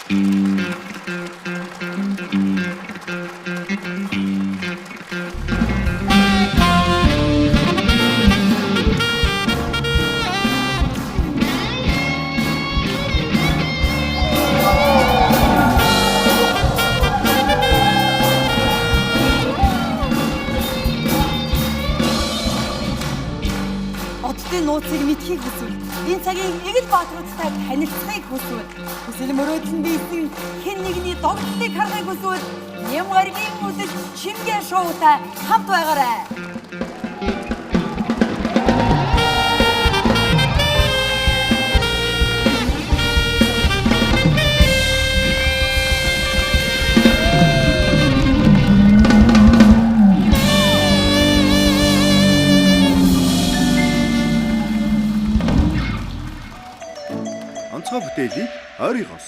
Оддын нууцыг мэдхийг хүсвэл энэ цагийн Игэл Баатруудтай танилцахыг хүсвэл хүсэл мөрөөдөл нь биелсэн хэн нэгний догтлыг харахыг хүсвэл Нямгаргийн үдэш Шингээ шоутай хамт байгаарай. Онцгой бүтээлийг ойрын хос